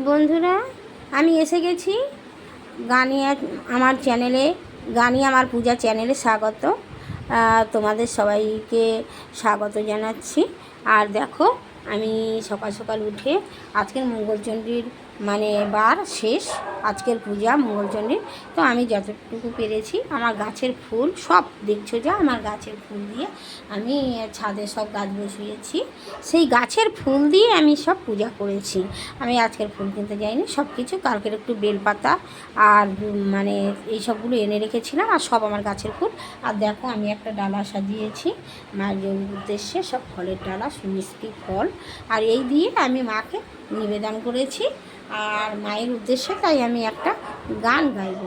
বন্ধুরা, আমি এসে গেছি আমার চ্যানেলে। গানি আমার পূজা চ্যানেলে স্বাগত। তোমাদের সবাইকে স্বাগত জানাচ্ছি। আর দেখো, আমি সকাল সকাল উঠে আজকের মঙ্গলচণ্ডীর বার শেষ, আজকের পূজা মঙ্গলচণ্ডীর। তো আমি যতটুকু পেরেছি আমার গাছের ফুল সব দেখছো যা আমার গাছের ফুল দিয়ে আমি ছাদে সব গাছ বসিয়েছি। সেই গাছের ফুল দিয়ে আমি সব পূজা করেছি। আমি আজকের ফুল কিনতে যাইনি, সব কিছু কালকের একটু বেলপাতা আর এই সবগুলো এনে রেখেছিলাম, আর সব আমার গাছের ফুল। আর দেখো, আমি একটা ডালা সাজিয়েছি মায়ের উদ্দেশ্যে, সব ফলের ডালা, মিষ্টি ফল, আর এই দিয়ে আমি মাকে নিবেদন করেছি। আর মায়ের উদ্দেশ্যে তাই আমি একটা গান গাইব,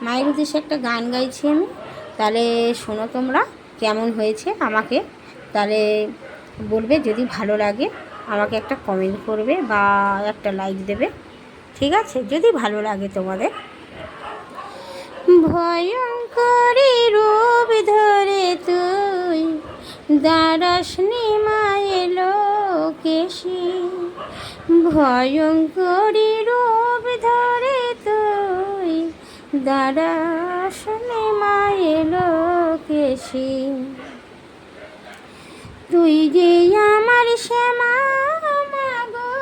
মায়ের উদ্দেশ্যে একটা গান গাইছি আমি। তাহলে শোনো তোমরা কেমন হয়েছে, আমাকে তাহলে বলবে। যদি ভালো লাগে আমাকে একটা কমেন্ট করবে বা একটা লাইক দেবে, ঠিক আছে? যদি ভালো লাগে তোমাদের। ভয়ঙ্করী রূপ ধরে তুই দাঁড়াসনি মায়ের লোকেশি, ভয়ঙ্করী রূপ ধরে তুই দাঁড়াসনি মায়ের লোকেশি। তুই যে আমার শ্যামা মাগো,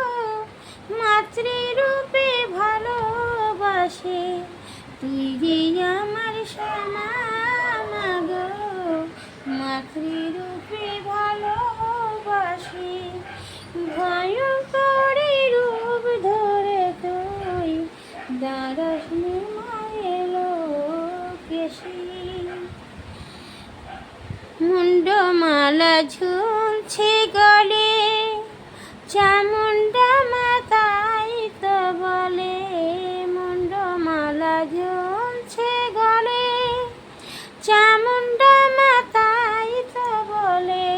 মাতৃরূপে ভালোবাসে। তুই যে আমার শ্যামা মাগো, মাতৃরূপে ভালোবাসে। ভয়ঙ্করী রূপ ধরে তুই দাঁড়াসনি মায়ের লোকেশি। মুন্ডমালা ঝুলছে গলে, চামুন্ডা মাতাই তো বলে। মুন্ডমালা ঝুলছে গলে, চামুন্ডা মাতাই তো বলে।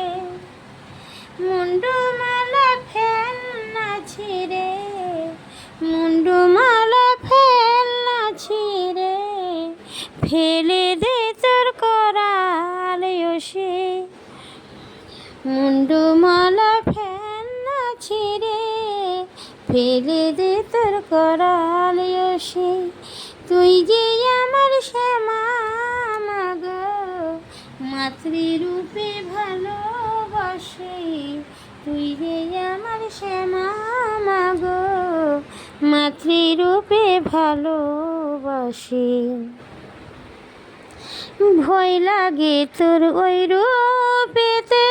মুন্ডমালা ফেল না ছিঁড়ে, মুন্ডমালা ফেল না ছিঁড়ে, ফেলে দে তোর করাল সে। মুন্ডমালা ফেল না ছিঁড়ে, ফেলে দে তোর করাল সে। তুই যে আমার শ্যামা মাগো, মাতৃরূপে ভালোবাসে। তুই যে আমার শ্যামা মাগো, মাতৃরূপে ভালোবাসে। ভয় লাগে তোর ওই রূপেতে,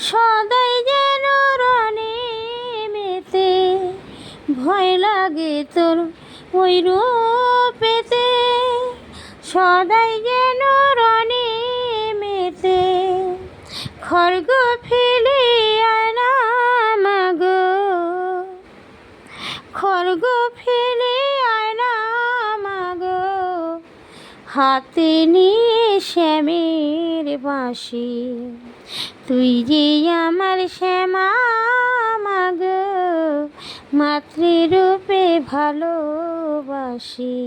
সদাই যেন রণে মেতে। ভয় লাগে তোর ওই রূপেতে, সদাই যেন রণে মেতে। খড়গ ফেলে আয় না মাগো, খড়গ ফেলে আয় না মাগো, হাতে নিয়ে শ্যামের বাঁশি। তুই যে আমার শ্যামা মাগো, মাতৃরূপে ভালোবাসি।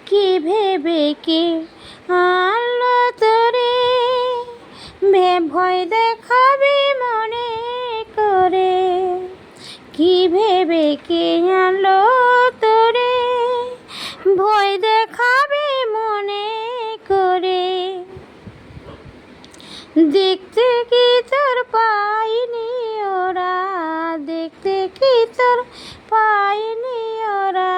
কি ভেবে কে আনলো তোরে, ভয় দেখাবি মনে করে। কি ভেবে কে আনলো তোরে, ভয় দেখাবি মনে করে। দেখতে কি তোর পাইনি ওরা, দেখতে কি তোর পাইনি ওরা।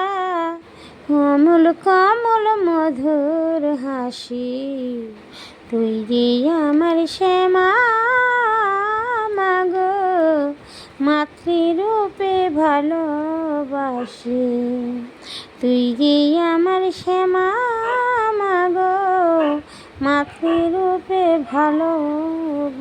কমল কমল মধুর হাসি। তুই যে আমার শ্যামা মাগো, মাতৃরূপে ভালোবাসি। তুই যে আমার শ্যামা মাগো, মাতৃরূপে ভালোবাসি।